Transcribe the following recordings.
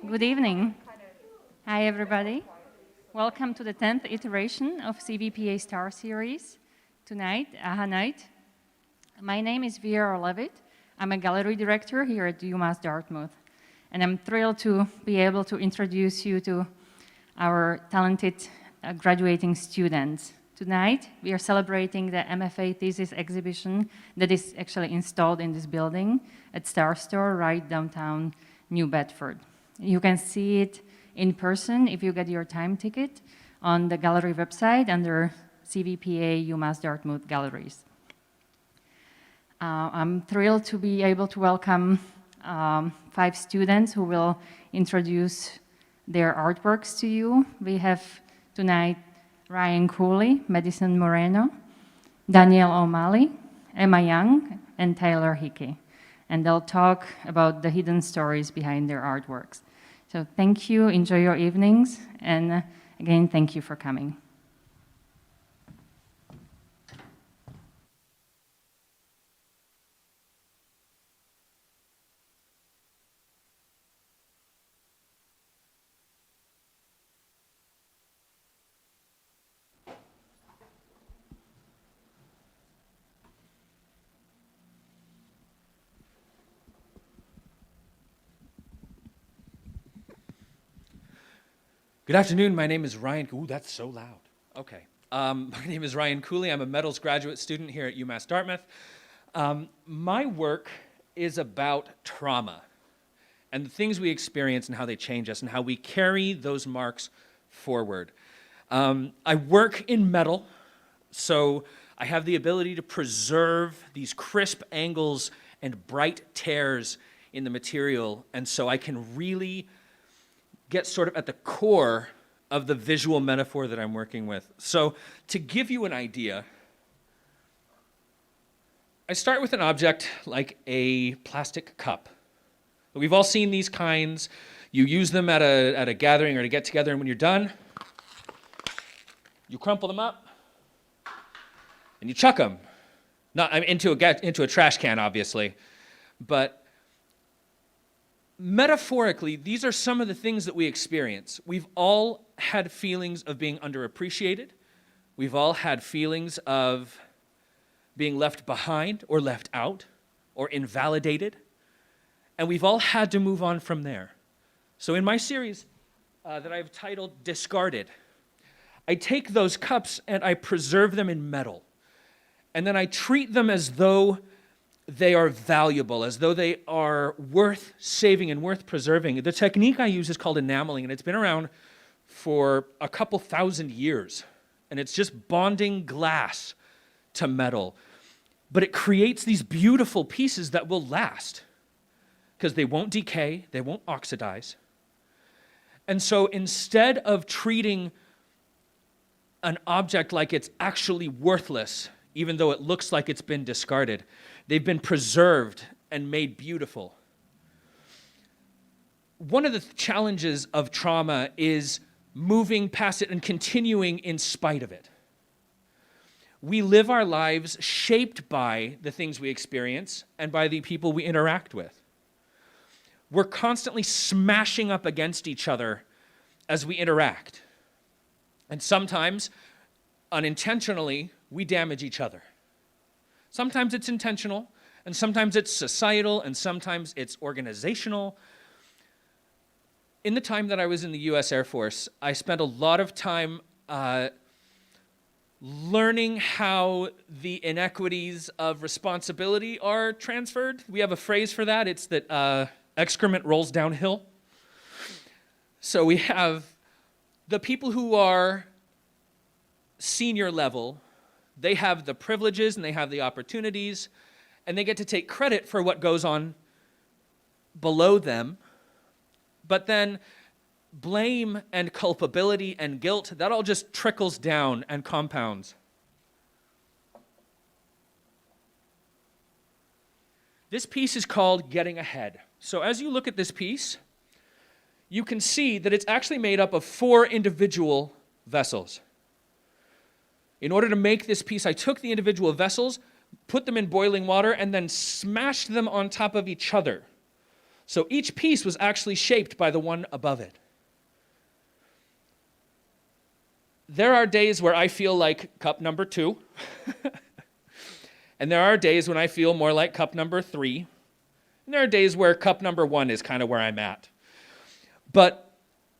Good evening. Hi, everybody. Welcome to the 10th iteration of CVPA Star Series. Tonight, AHA Night. My name is Vera Levitt. I'm a gallery director here at UMass Dartmouth. And I'm thrilled to be able to introduce you to our talented graduating students. Tonight, we are celebrating the MFA Thesis Exhibition that is actually installed in this building at Star Store right downtown New Bedford. You can see it in person if you get your time ticket on the gallery website under CVPA UMass Dartmouth Galleries. I'm thrilled to be able to welcome 5 students who will introduce their artworks to you. We have tonight Ryan Cooley, Madison Moreno, Danielle O'Malley, Emma Young, and Taylor Hickey. And they'll talk about the hidden stories behind their artworks. So thank you, enjoy your evenings, and again, thank you for coming. Good afternoon, my name is Ryan. Ooh, that's so loud. Okay. My name is Ryan Cooley. I'm a Metals graduate student here at UMass Dartmouth. My work is about trauma and the things we experience and how they change us and how we carry those marks forward. I work in metal, so I have the ability to preserve these crisp angles and bright tears in the material, and so I can really get sort of at the core of the visual metaphor that I'm working with. So to give you an idea, I start with an object like a plastic cup. We've all seen these kinds. You use them at a gathering or to get together, and when you're done, you crumple them up and you chuck them. Not into a trash can, obviously, but metaphorically, these are some of the things that we experience. We've all had feelings of being underappreciated. We've all had feelings of being left behind or left out or invalidated. And we've all had to move on from there. So in my series that I've titled Discarded, I take those cups and I preserve them in metal. And then I treat them as though they are valuable, as though they are worth saving and worth preserving. The technique I use is called enameling, and it's been around for a couple thousand years. And it's just bonding glass to metal. But it creates these beautiful pieces that will last, because they won't decay, they won't oxidize. And so instead of treating an object like it's actually worthless, even though it looks like it's been discarded, they've been preserved and made beautiful. One of the challenges of trauma is moving past it and continuing in spite of it. We live our lives shaped by the things we experience and by the people we interact with. We're constantly smashing up against each other as we interact. And sometimes, unintentionally, we damage each other. Sometimes it's intentional, and sometimes it's societal, and sometimes it's organizational. In the time that I was in the US Air Force, I spent a lot of time learning how the inequities of responsibility are transferred. We have a phrase for that. It's that excrement rolls downhill. So we have the people who are senior level. They have the privileges and they have the opportunities, and they get to take credit for what goes on below them. But then blame and culpability and guilt, that all just trickles down and compounds. This piece is called Getting Ahead. So as you look at this piece, you can see that it's actually made up of 4 individual vessels. In order to make this piece, I took the individual vessels, put them in boiling water, and then smashed them on top of each other. So each piece was actually shaped by the one above it. There are days where I feel like cup number 2, and there are days when I feel more like cup number 3, and there are days where cup number 1 is kind of where I'm at. But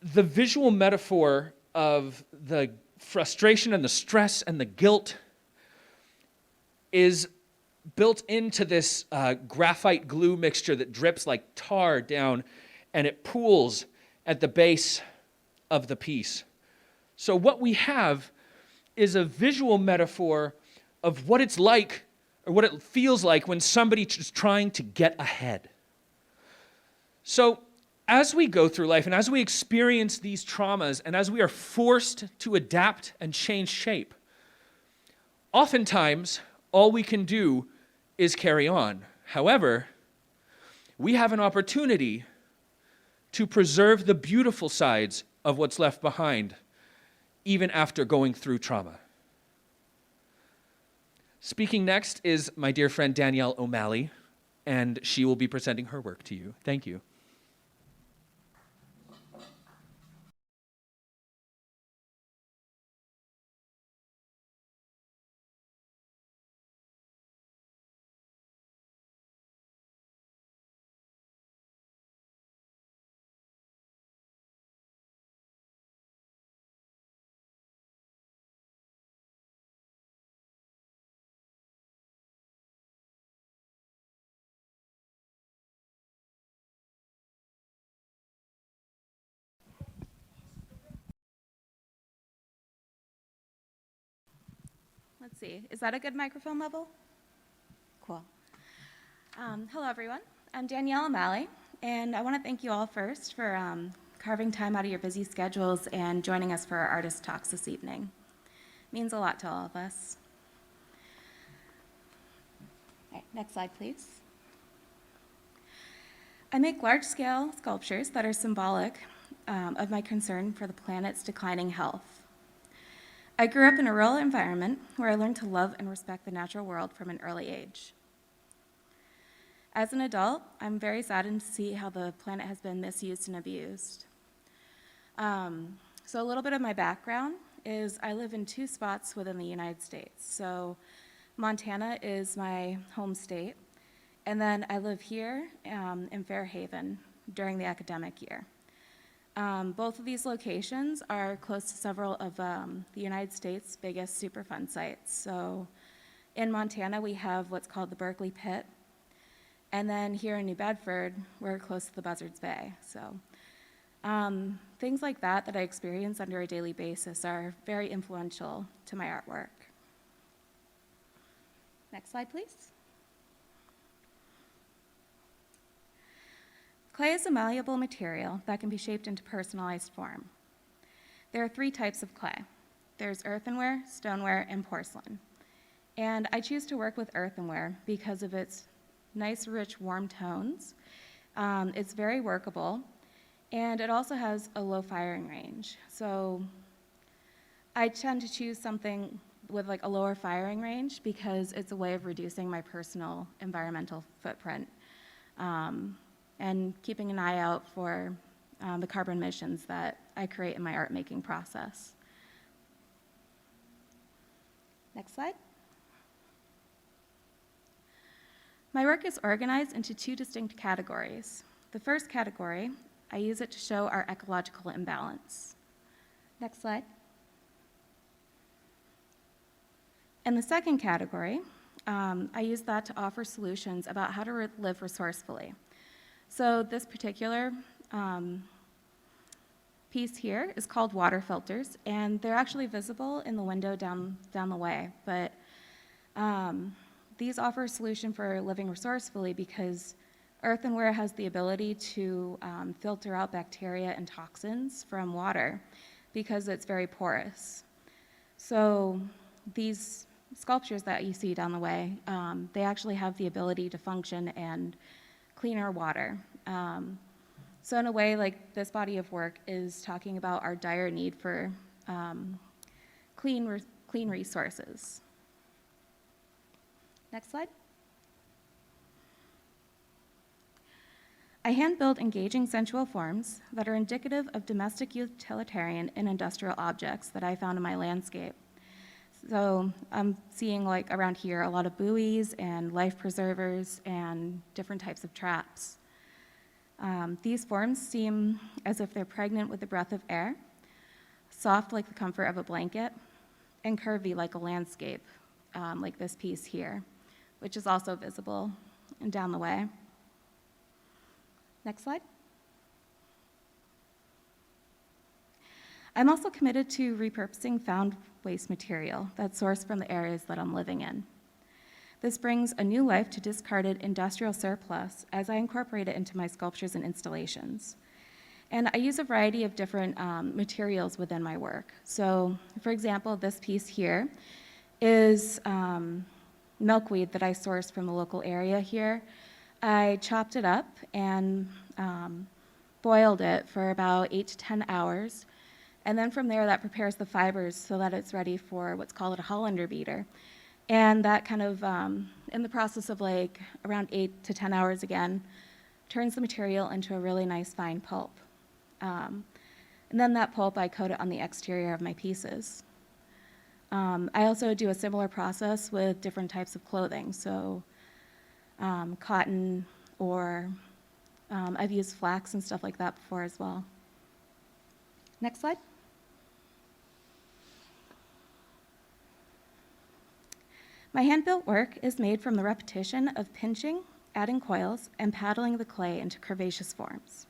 the visual metaphor of the frustration and the stress and the guilt is built into this graphite glue mixture that drips like tar down, and it pools at the base of the piece. So what we have is a visual metaphor of what it's like, or what it feels like when somebody is trying to get ahead. So as we go through life and as we experience these traumas and as we are forced to adapt and change shape, oftentimes all we can do is carry on. However, we have an opportunity to preserve the beautiful sides of what's left behind, even after going through trauma. Speaking next is my dear friend Danielle O'Malley, and she will be presenting her work to you. Thank you. Let's see, is that a good microphone level? Cool. Hello, everyone. I'm Danielle O'Malley, and I want to thank you all first for carving time out of your busy schedules and joining us for our artist talks this evening. It means a lot to all of us. All right, next slide, please. I make large-scale sculptures that are symbolic of my concern for the planet's declining health. I grew up in a rural environment where I learned to love and respect the natural world from an early age. As an adult, I'm very saddened to see how the planet has been misused and abused. So a little bit of my background is I live in 2 spots within the United States. So Montana is my home state, and then I live here in Fairhaven during the academic year. Both of these locations are close to several of the United States' biggest Superfund sites. So in Montana, we have what's called the Berkeley Pit. And then here in New Bedford, we're close to the Buzzards Bay. So things like that I experience under a daily basis are very influential to my artwork. Next slide, please. Clay is a malleable material that can be shaped into personalized form. There are 3 types of clay. There's earthenware, stoneware, and porcelain. And I choose to work with earthenware because of its nice, rich, warm tones. It's very workable, and it also has a low firing range. So I tend to choose something with like a lower firing range because it's a way of reducing my personal environmental footprint. And keeping an eye out for the carbon emissions that I create in my art making process. Next slide. My work is organized into 2 distinct categories. The first category, I use it to show our ecological imbalance. Next slide. In the second category, I use that to offer solutions about how to live resourcefully. So this particular piece here is called water filters, and they're actually visible in the window down the way. But these offer a solution for living resourcefully because earthenware has the ability to filter out bacteria and toxins from water because it's very porous. So these sculptures that you see down the way, they actually have the ability to function and clean our water. So in a way, like this body of work is talking about our dire need for clean resources. Next slide. I hand-build engaging sensual forms that are indicative of domestic utilitarian and industrial objects that I found in my landscape. So I'm seeing, like, around here a lot of buoys and life preservers and different types of traps. These forms seem as if they're pregnant with the breath of air, soft like the comfort of a blanket, and curvy like a landscape, like this piece here, which is also visible and down the way. Next slide. I'm also committed to repurposing found waste material that's sourced from the areas that I'm living in. This brings a new life to discarded industrial surplus as I incorporate it into my sculptures and installations. And I use a variety of different materials within my work. So, for example, this piece here is milkweed that I sourced from the local area here. I chopped it up and boiled it for about 8 to 10 hours. And then from there, that prepares the fibers so that it's ready for what's called a Hollander beater. And that kind of, in the process of like around 8 to 10 hours again, turns the material into a really nice fine pulp. And then that pulp, I coat it on the exterior of my pieces. I also do a similar process with different types of clothing. So cotton, or I've used flax and stuff like that before as well. Next slide. My hand-built work is made from the repetition of pinching, adding coils, and paddling the clay into curvaceous forms.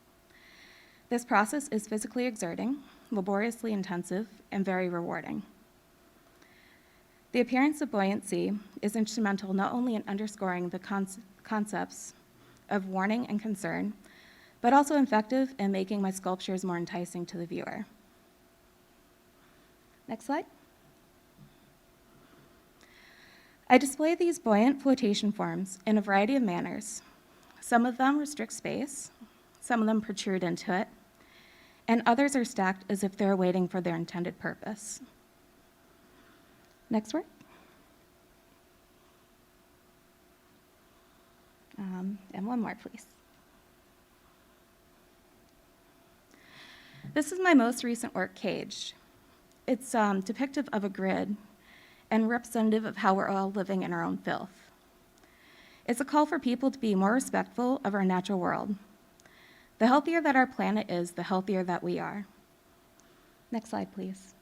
This process is physically exerting, laboriously intensive, and very rewarding. The appearance of buoyancy is instrumental not only in underscoring the concepts of warning and concern, but also effective in making my sculptures more enticing to the viewer. Next slide. I display these buoyant flotation forms in a variety of manners. Some of them restrict space, some of them protrude into it, and others are stacked as if they're waiting for their intended purpose. Next work. And one more, please. This is my most recent work, Caged. It's depictive of a grid and representative of how we're all living in our own filth. It's a call for people to be more respectful of our natural world. The healthier that our planet is, the healthier that we are. Next slide, please.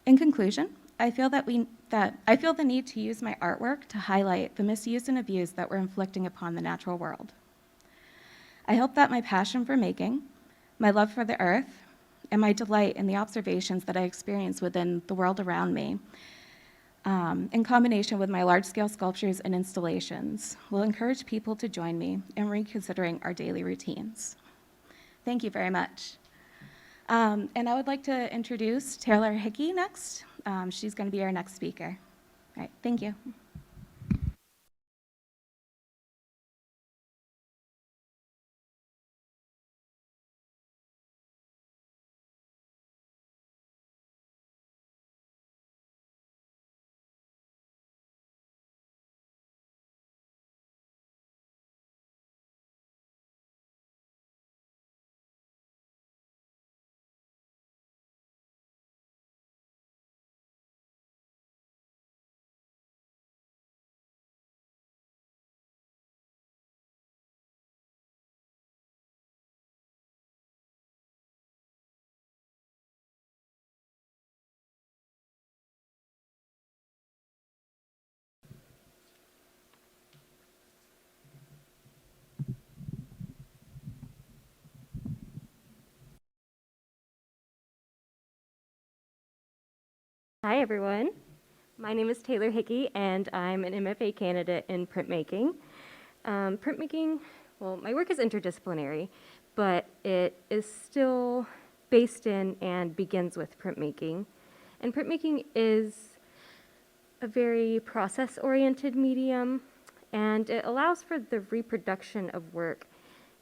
In conclusion, I feel the need to use my artwork to highlight the misuse and abuse that we're inflicting upon the natural world. I hope that my passion for making, my love for the earth, and my delight in the observations that I experience within the world around me, in combination with my large-scale sculptures and installations, will encourage people to join me in reconsidering our daily routines. Thank you very much. And I would like to introduce Taylor Hickey next. She's going to be our next speaker. All right, thank you. Hi, everyone. My name is Taylor Hickey, and I'm an MFA candidate in printmaking. Printmaking, well, my work is interdisciplinary, but it is still based in and begins with printmaking. And printmaking is a very process-oriented medium, and it allows for the reproduction of work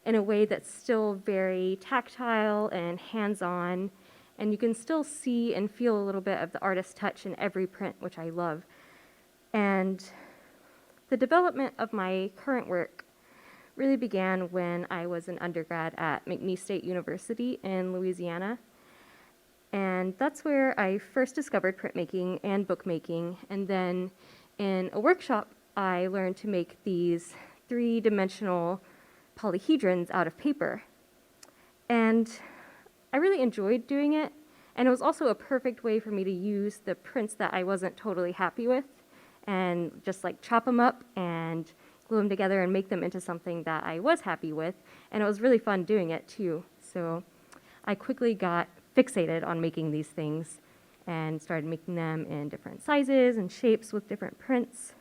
in a way that's still very tactile and hands-on, and you can still see and feel a little bit of the artist's touch in every print, which I love. And the development of my current work really began when I was an undergrad at McNeese State University in Louisiana. And that's where I first discovered printmaking and bookmaking. And then in a workshop, I learned to make these three-dimensional polyhedrons out of paper. And I really enjoyed doing it. And it was also a perfect way for me to use the prints that I wasn't totally happy with and just like chop them up and glue them together and make them into something that I was happy with. And it was really fun doing it too. So I quickly got fixated on making these things and started making them in different sizes and shapes with different prints.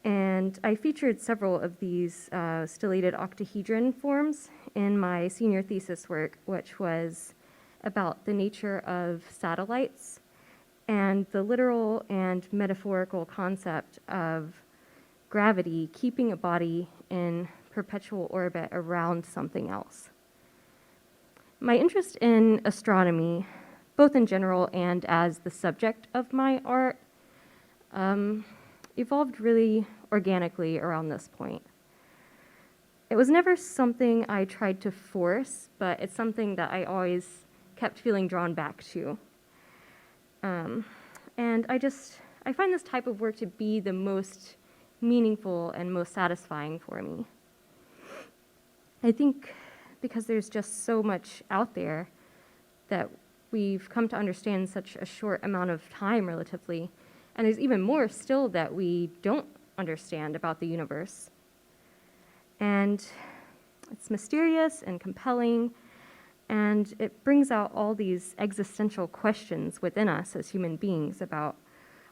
And I featured several of these stellated octahedron forms in my senior thesis work, which was about the nature of satellites and the literal and metaphorical concept of gravity keeping a body in perpetual orbit around something else. My interest in astronomy, both in general and as the subject of my art, evolved really organically around this point. It was never something I tried to force, but it's something that I always kept feeling drawn back to. And I find this type of work to be the most meaningful and most satisfying for me. I think because there's just so much out there that we've come to understand in such a short amount of time relatively, and there's even more still that we don't understand about the universe. And it's mysterious and compelling, and it brings out all these existential questions within us as human beings about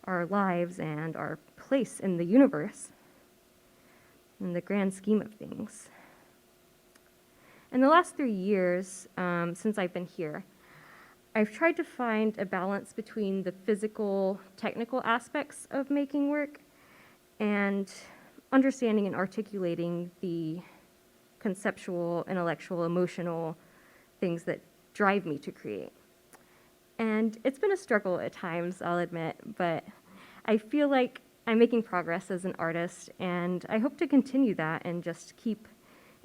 our lives and our place in the universe, in the grand scheme of things. In the last 3 years, since I've been here, I've tried to find a balance between the physical, technical aspects of making work and understanding and articulating the conceptual, intellectual, emotional things that drive me to create. And it's been a struggle at times, I'll admit, but I feel like I'm making progress as an artist, and I hope to continue that and just keep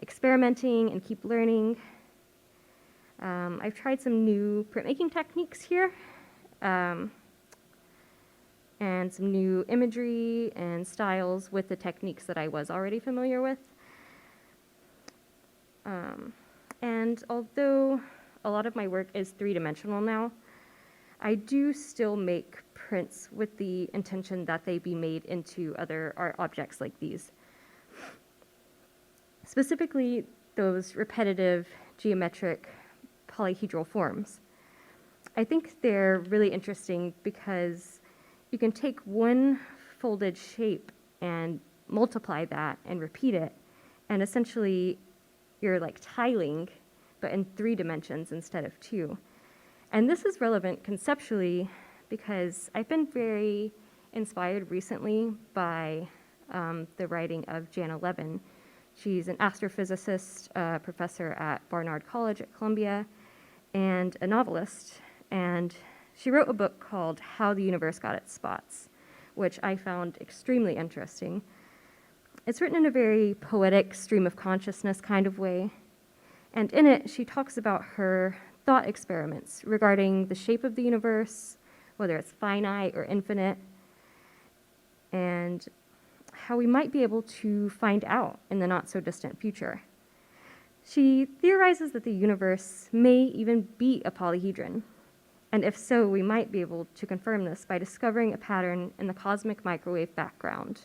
experimenting and keep learning. I've tried some new printmaking techniques here, and some new imagery and styles with the techniques that I was already familiar with. And although a lot of my work is three-dimensional now, I do still make prints with the intention that they be made into other art objects like these. Specifically, those repetitive geometric polyhedral forms. I think they're really interesting because you can take one folded shape and multiply that and repeat it, and essentially you're like tiling, but in 3 dimensions instead of 2. And this is relevant conceptually because I've been very inspired recently by the writing of Jana Levin. She's an astrophysicist, professor at Barnard College at Columbia, and a novelist. And she wrote a book called How the Universe Got Its Spots, which I found extremely interesting. It's written in a very poetic stream of consciousness kind of way. And in it, she talks about her thought experiments regarding the shape of the universe, whether it's finite or infinite, and how we might be able to find out in the not-so-distant future. She theorizes that the universe may even be a polyhedron, and if so, we might be able to confirm this by discovering a pattern in the cosmic microwave background,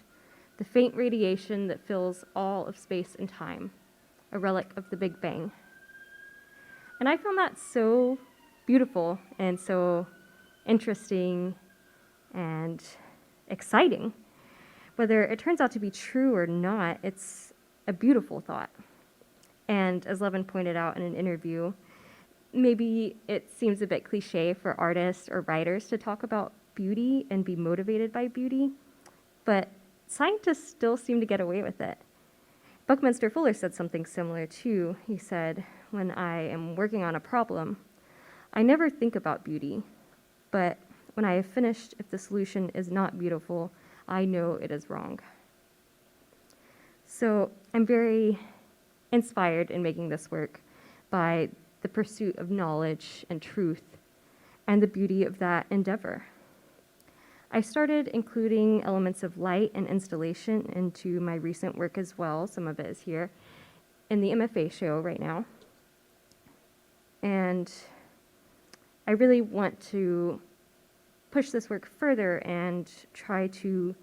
the faint radiation that fills all of space and time, a relic of the Big Bang. And I found that so beautiful and so interesting and exciting. Whether it turns out to be true or not, it's a beautiful thought. And as Levin pointed out in an interview, maybe it seems a bit cliche for artists or writers to talk about beauty and be motivated by beauty, but scientists still seem to get away with it. Buckminster Fuller said something similar too. He said, "When I am working on a problem, I never think about beauty, but when I have finished, if the solution is not beautiful, I know it is wrong. So I'm very inspired in making this work by the pursuit of knowledge and truth and the beauty of that endeavor. I started including elements of light and installation into my recent work as well. Some of it is here in the MFA show right now. And I really want to push this work further and try to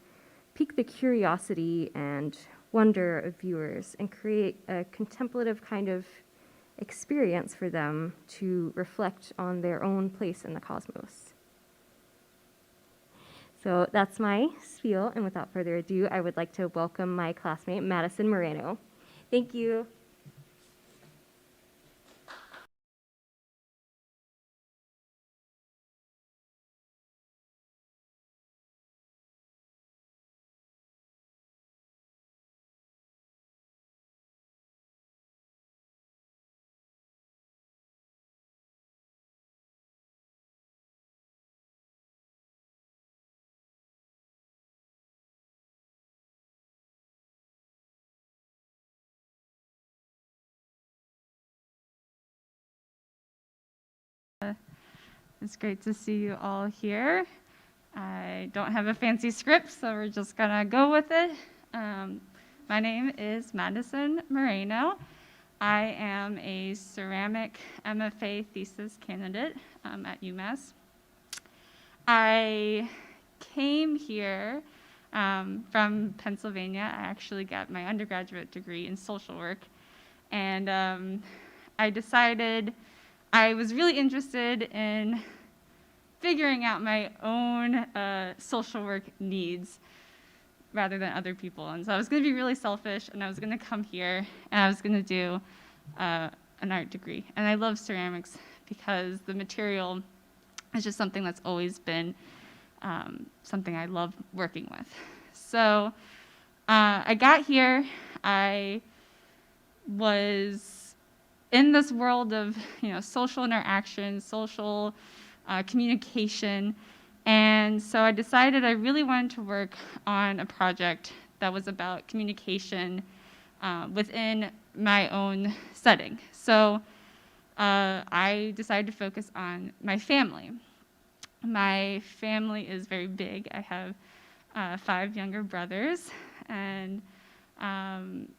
pique the curiosity and wonder of viewers and create a contemplative kind of experience for them to reflect on their own place in the cosmos. So that's my spiel, and without further ado, I would like to welcome my classmate, Madison Moreno. Thank you. It's great to see you all here. I don't have a fancy script, so we're just gonna go with it. My name is Madison Moreno. I am a ceramic MFA thesis candidate at UMass. I came here from Pennsylvania. I actually got my undergraduate degree in social work, and I decided I was really interested in figuring out my own social work needs rather than other people. And so I was going to be really selfish, and I was going to come here, and I was going to do an art degree. And I love ceramics because the material is just something that's always been something I love working with. So I got here. I was in this world of social interaction, social communication, and so I decided I really wanted to work on a project that was about communication within my own setting. So I decided to focus on my family. My family is very big. I have 5 younger brothers, and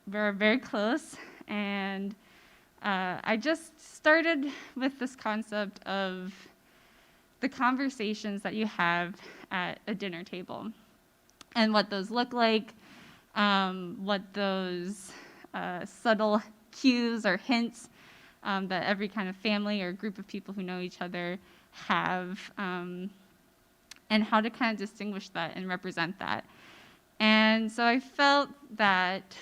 we're very close. And I just started with this concept of the conversations that you have at a dinner table and what those look like, what those subtle cues or hints that every kind of family or group of people who know each other have, and how to kind of distinguish that and represent that. And so I felt that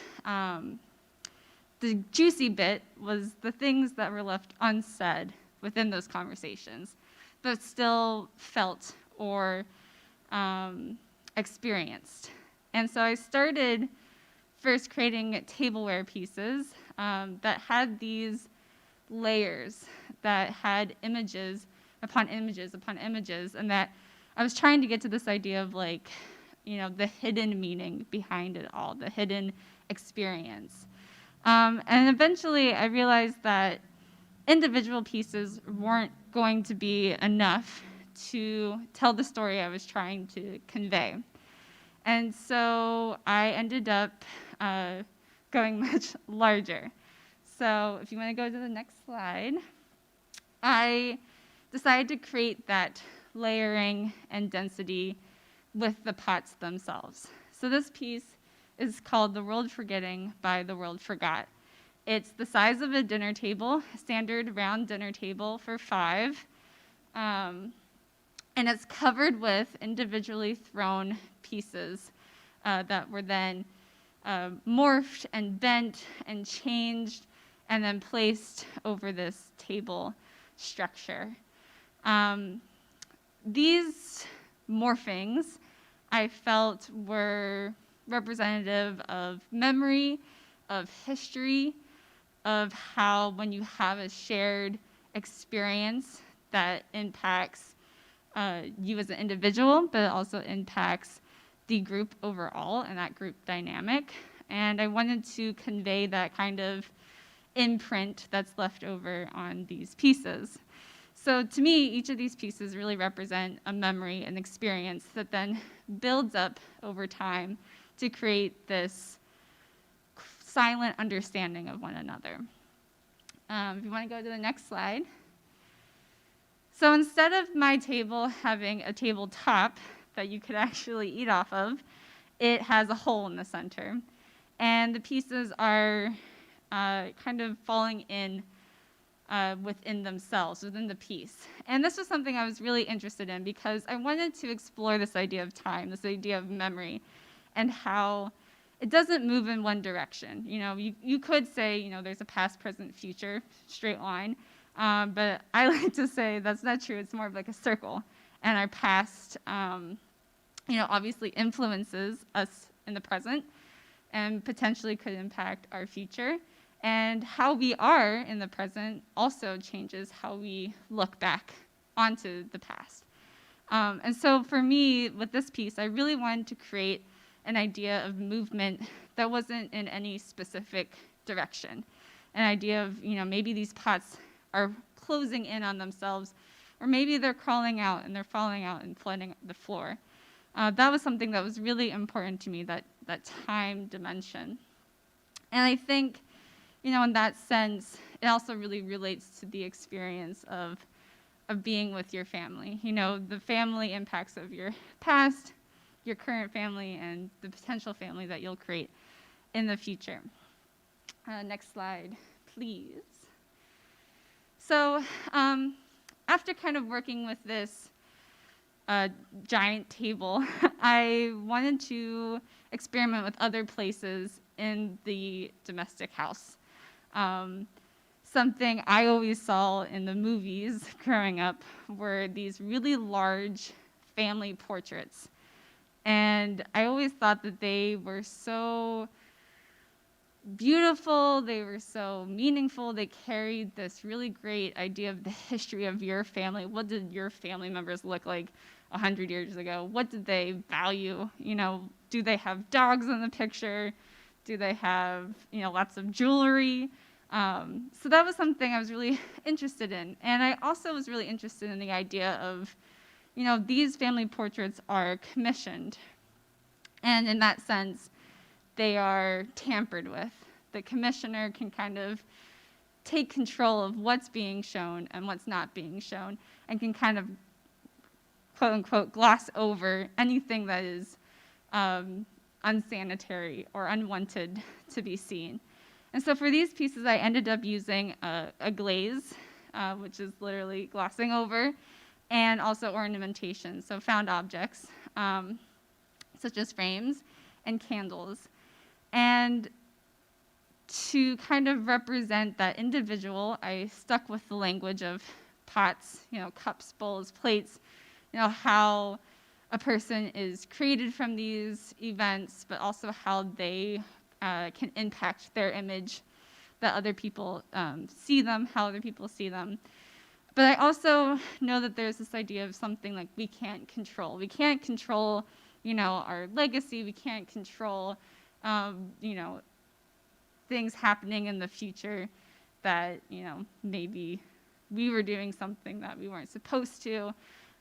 the juicy bit was the things that were left unsaid within those conversations, but still felt or experienced. And so I started first creating tableware pieces that had these layers, that had images upon images upon images, and that I was trying to get to this idea of the hidden meaning behind it all, the hidden experience. And eventually I realized that individual pieces weren't going to be enough to tell the story I was trying to convey. And so I ended up going much larger. So if you want to go to the next slide, I decided to create that layering and density with the pots themselves. So this piece is called The World Forgetting by The World Forgot. It's the size of a dinner table, a standard round dinner table for 5. And it's covered with individually thrown pieces that were then morphed and bent and changed and then placed over this table structure. These morphings I felt were representative of memory, of history, of how when you have a shared experience that impacts you as an individual, but it also impacts the group overall and that group dynamic. And I wanted to convey that kind of imprint that's left over on these pieces. So to me, each of these pieces really represent a memory and experience that then builds up over time to create this silent understanding of one another. If you want to go to the next slide. So instead of my table having a tabletop that you could actually eat off of, it has a hole in the center. And the pieces are kind of falling in within themselves, within the piece. And this was something I was really interested in because I wanted to explore this idea of time, this idea of memory, and how it doesn't move in one direction. You know, you could say, you know, there's a past, present, future, straight line, but I like to say that's not true. It's more of like a circle. And our past, you know, obviously influences us in the present and potentially could impact our future. And how we are in the present also changes how we look back onto the past. And so for me, with this piece, I really wanted to create an idea of movement that wasn't in any specific direction. An idea of, you know, maybe these pots are closing in on themselves, or maybe they're crawling out and they're falling out and flooding the floor. That was something that was really important to me, that time dimension. And I think, you know, in that sense, it also really relates to the experience of being with your family. You know, the family impacts of your past, your current family, and the potential family that you'll create in the future. Next slide, please. So after kind of working with this giant table, I wanted to experiment with other places in the domestic house. Something I always saw in the movies growing up were these really large family portraits. And I always thought that they were so beautiful, they were so meaningful, they carried this really great idea of the history of your family. What did your family members look like 100 years ago? What did they value? You know, do they have dogs in the picture? Do they have, you know, lots of jewelry? So that was something I was really interested in. And I also was really interested in the idea of, you know, these family portraits are commissioned. And in that sense, they are tampered with. The commissioner can kind of take control of what's being shown and what's not being shown, and can kind of, quote unquote, gloss over anything that is unsanitary or unwanted to be seen. And so for these pieces, I ended up using a glaze, which is literally glossing over, and also ornamentation, so found objects, such as frames and candles. And to kind of represent that individual, I stuck with the language of pots, you know, cups, bowls, plates, you know, how a person is created from these events, but also how they can impact their image, that other people see them, how other people see them. But I also know that there's this idea of something like we can't control. We can't control, you know, our legacy. We can't control, you know, things happening in the future that, you know, maybe we were doing something that we weren't supposed to.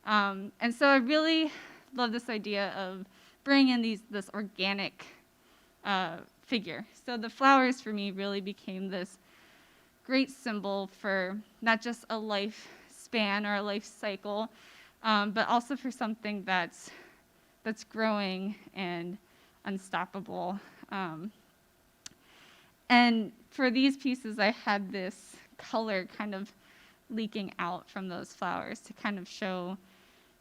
And so I really love this idea of bringing in this organic figure. So the flowers for me really became this great symbol for not just a lifespan or a life cycle, but also for something that's growing and unstoppable. And for these pieces, I had this color kind of leaking out from those flowers to kind of show,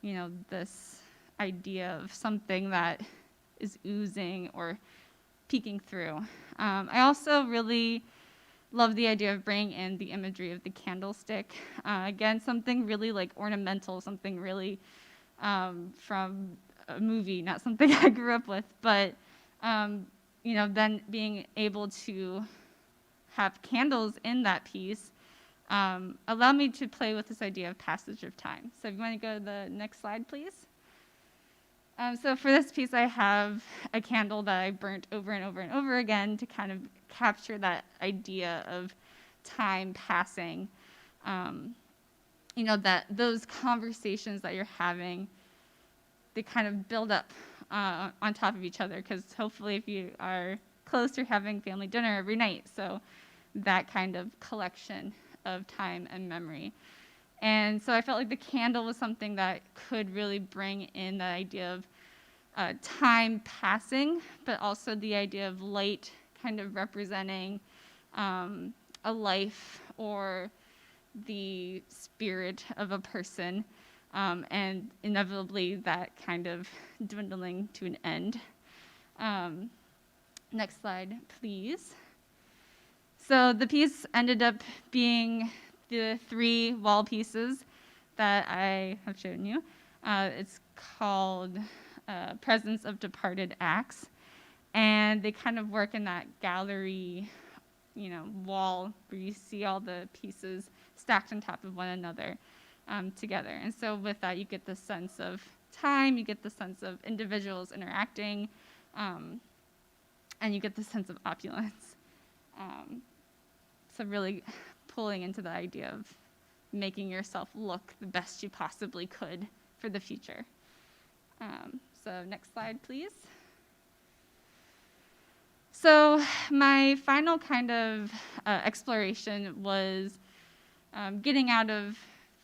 you know, this idea of something that is oozing or peeking through. I also really love the idea of bringing in the imagery of the candlestick. Again, something really like ornamental, something really from a movie, not something I grew up with, but you know, then being able to have candles in that piece allowed me to play with this idea of passage of time. So if you want to go to the next slide, please. So for this piece, I have a candle that I burnt over and over and over again to kind of capture that idea of time passing. That those conversations that you're having, they kind of build up on top of each other, because hopefully if you are close, you're having family dinner every night. So that kind of collection of time and memory. And so I felt like the candle was something that could really bring in the idea of time passing, but also the idea of light kind of representing a life or the spirit of a person, and inevitably that kind of dwindling to an end. Next slide, please. So the piece ended up being the 3 wall pieces that I have shown you. It's called Presence of Departed Acts, and they kind of work in that gallery, wall where you see all the pieces stacked on top of one another together. And so with that, you get the sense of time, you get the sense of individuals interacting, and you get the sense of opulence. So really pulling into the idea of making yourself look the best you possibly could for the future. So next slide, please. So my final kind of exploration was getting out of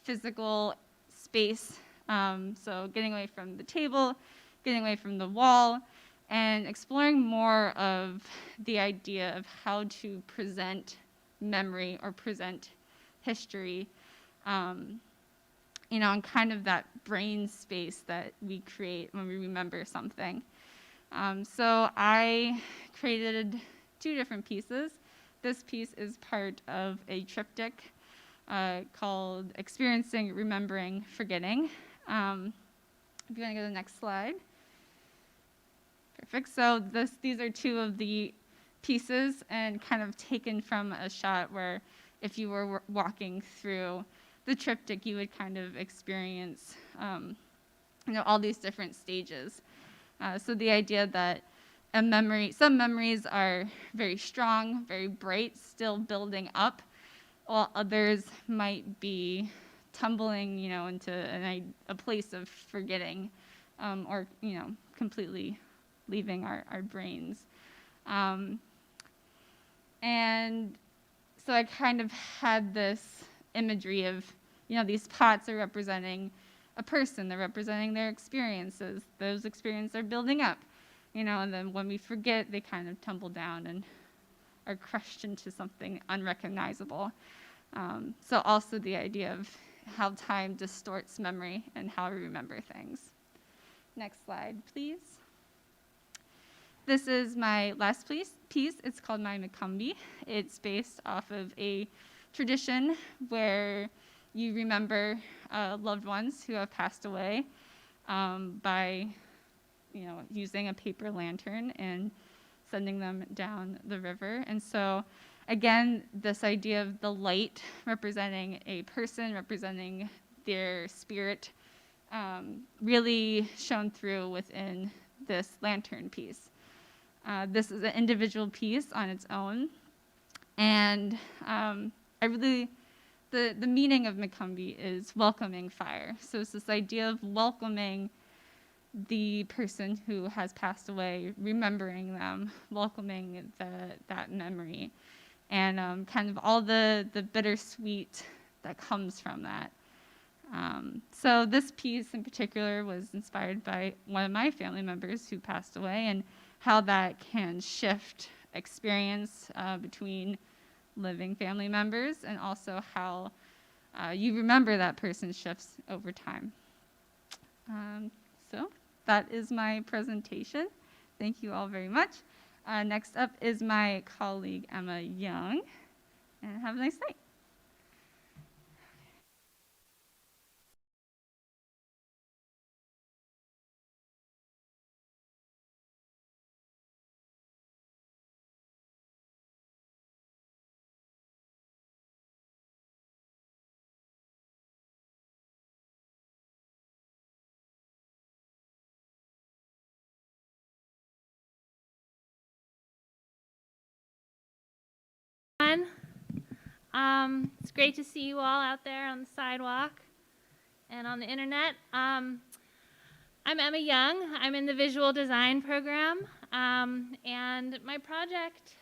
physical space, so getting away from the table, getting away from the wall, and exploring more of the idea of how to present memory or present history, and kind of that brain space that we create when we remember something. So I created 2 different pieces. This piece is part of a triptych called Experiencing, Remembering, Forgetting. If you want to go to the next slide. Perfect. So these are 2 of the pieces, and kind of taken from a shot where if you were walking through the triptych, you would kind of experience all these different stages. So the idea that some memories are very strong, very bright, still building up, while others might be tumbling, into a place of forgetting, or completely leaving our brains. And so I kind of had this imagery of, these pots are representing a person, they're representing their experiences. Those experiences are building up, and then when we forget, they kind of tumble down and are crushed into something unrecognizable. So also the idea of how time distorts memory and how we remember things. Next slide, please. This is my last piece. It's called my Mccombie. It's based off of a tradition where you remember loved ones who have passed away by using a paper lantern and sending them down the river. And so again, this idea of the light representing a person, representing their spirit, really shone through within this lantern piece. This is an individual piece on its own, and the meaning of Mccombie is welcoming fire. So it's this idea of welcoming the person who has passed away, remembering them, welcoming that memory, and kind of all the bittersweet that comes from that. So this piece in particular was inspired by one of my family members who passed away, and how that can shift experience between living family members, and also how you remember that person shifts over time. So that is my presentation. Thank you all very much. Next up is my colleague, Emma Young, and have a nice night. It's great to see you all out there on the sidewalk and on the internet. I'm Emma Young. I'm in the visual design program, and my project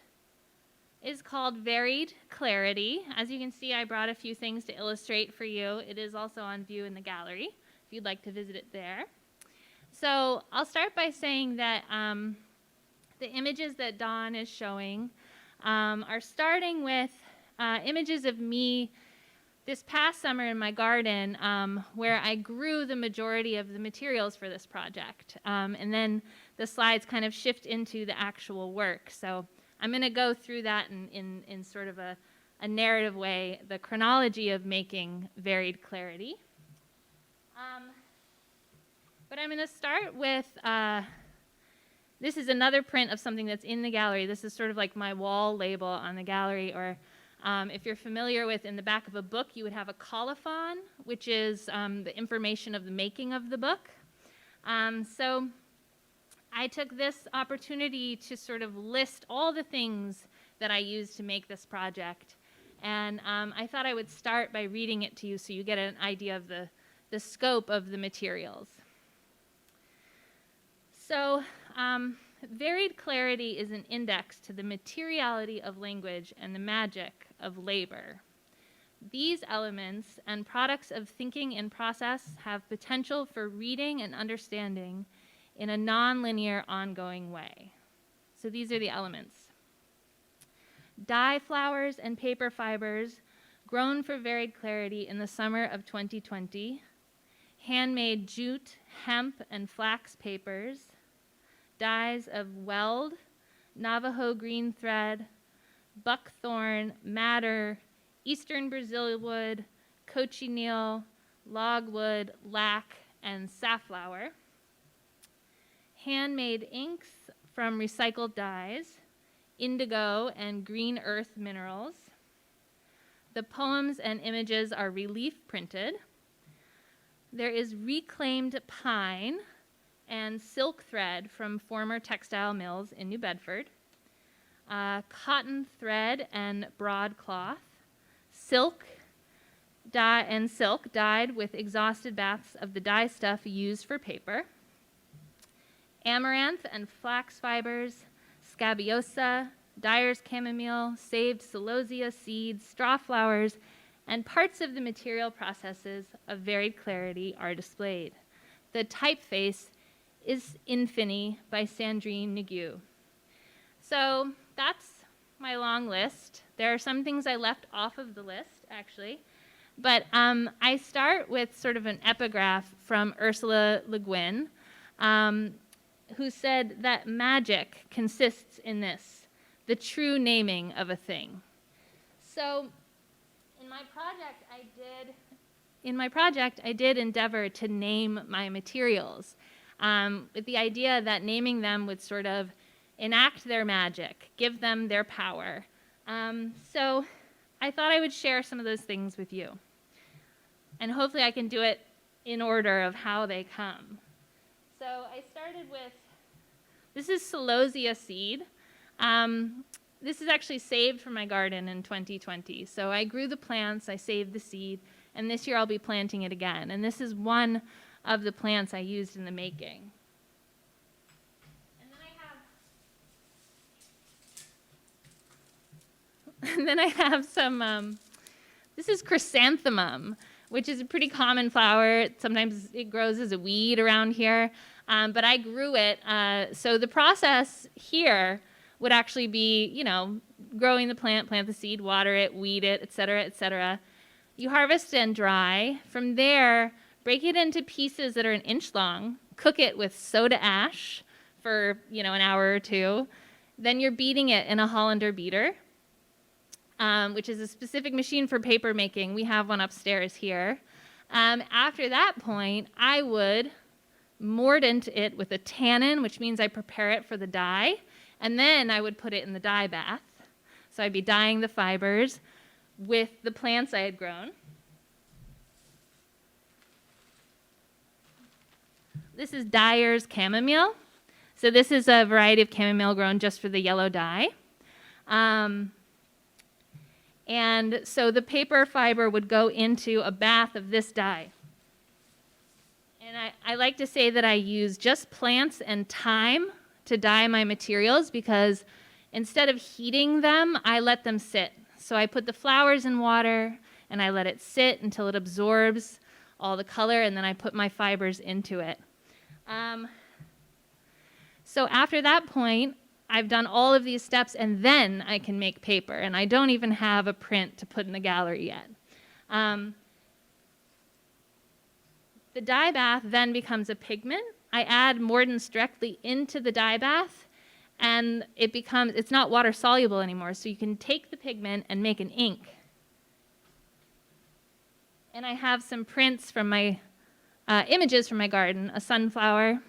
is called Varied Clarity. As you can see, I brought a few things to illustrate for you. It is also on view in the gallery, if you'd like to visit it there. So I'll start by saying that the images that Dawn is showing are starting with images of me this past summer in my garden, where I grew the majority of the materials for this project. And then the slides kind of shift into the actual work. So I'm going to go through that in sort of a narrative way, the chronology of making Varied Clarity. But I'm going to start with, this is another print of something that's in the gallery. This is sort of like my wall label on the gallery, or if you're familiar with, in the back of a book, you would have a colophon, which is the information of the making of the book. So I took this opportunity to sort of list all the things that I used to make this project. And I thought I would start by reading it to you so you get an idea of the scope of the materials. So Varied Clarity is an index to the materiality of language and the magic of labor. These elements and products of thinking and process have potential for reading and understanding in a non-linear, ongoing way. So these are the elements. Dye flowers and paper fibers grown for Varied Clarity in the summer of 2020. Handmade jute, hemp, and flax papers. Dyes of weld, Navajo green thread, buckthorn, madder, eastern Brazil wood, cochineal, logwood, lac, and safflower. Handmade inks from recycled dyes, indigo and green earth minerals. The poems and images are relief printed. There is reclaimed pine and silk thread from former textile mills in New Bedford. Cotton thread and broadcloth. Silk dyed with exhausted baths of the dye stuff used for paper. Amaranth and flax fibers, scabiosa, dyer's chamomile, saved celosia seeds, straw flowers, and parts of the material processes of Varied Clarity are displayed. The typeface is Infini by Sandrine Nagu. So that's my long list. There are some things I left off of the list, actually. But I start with sort of an epigraph from Ursula Le Guin, who said that magic consists in this, the true naming of a thing. So in my project, I did endeavor to name my materials, with the idea that naming them would sort of enact their magic, give them their power. So I thought I would share some of those things with you. And hopefully I can do it in order of how they come. So I started with, this is celosia seed. This is actually saved from my garden in 2020. So I grew the plants, I saved the seed, and this year I'll be planting it again. And this is one of the plants I used in the making. And then I have some, this is chrysanthemum, which is a pretty common flower. Sometimes it grows as a weed around here, but I grew it. So the process here would actually be, you know, growing the plant the seed, water it, weed it, et cetera, et cetera. You harvest and dry. From there, break it into pieces that are 1 inch long, cook it with soda ash for, you know, an hour or two. Then you're beating it in a Hollander beater, which is a specific machine for paper making. We have one upstairs here. After that point, I would mordant it with a tannin, which means I prepare it for the dye, and then I would put it in the dye bath. So I'd be dyeing the fibers with the plants I had grown. This is dyer's chamomile. So this is a variety of chamomile grown just for the yellow dye. And so the paper fiber would go into a bath of this dye. And I like to say that I use just plants and time to dye my materials because instead of heating them, I let them sit. So I put the flowers in water and I let it sit until it absorbs all the color, and then I put my fibers into it. So after that point, I've done all of these steps, and then I can make paper, and I don't even have a print to put in the gallery yet. The dye bath then becomes a pigment. I add mordants directly into the dye bath, and it's not water soluble anymore, so you can take the pigment and make an ink. And I have some prints from my images from my garden, a sunflower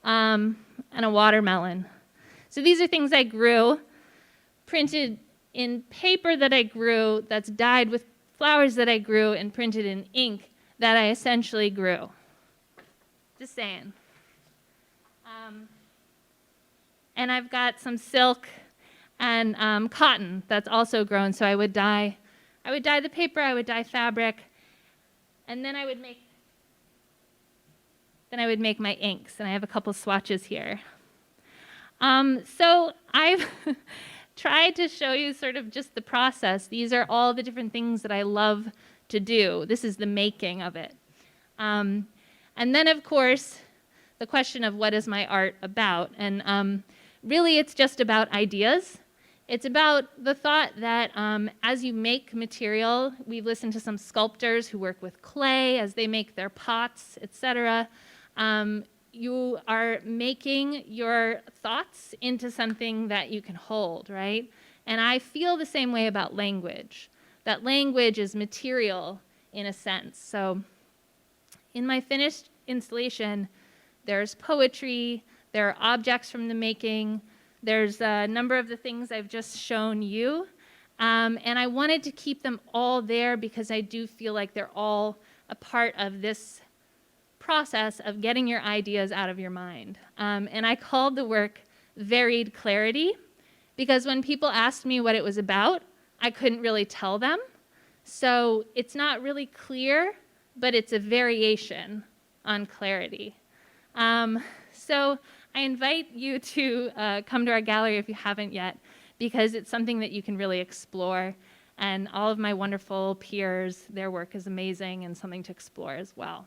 and a watermelon. So these are things I grew, printed in paper that I grew, that's dyed with flowers that I grew, and printed in ink that I essentially grew. Just saying. And I've got some silk and cotton that's also grown, so I would dye the paper, I would dye fabric, and then I would make my inks, and I have a couple swatches here. So I've tried to show you sort of just the process. These are all the different things that I love to do. This is the making of it. And then, of course, the question of what is my art about? And really, it's just about ideas. It's about the thought that as you make material, we've listened to some sculptors who work with clay as they make their pots, etc. You are making your thoughts into something that you can hold, right? And I feel the same way about language, that language is material in a sense. So in my finished installation, there's poetry, there are objects from the making, there's a number of the things I've just shown you, and I wanted to keep them all there because I do feel like they're all a part of this process of getting your ideas out of your mind. And I called the work Varied Clarity because when people asked me what it was about, I couldn't really tell them. So it's not really clear, but it's a variation on clarity. So I invite you to come to our gallery if you haven't yet, because it's something that you can really explore. And all of my wonderful peers, their work is amazing and something to explore as well.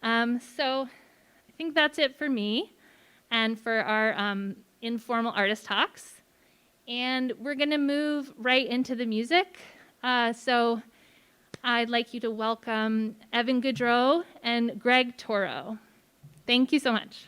So I think that's it for me and for our informal artist talks. And we're going to move right into the music. So I'd like you to welcome Evan Goudreau and Greg Toro. Thank you so much.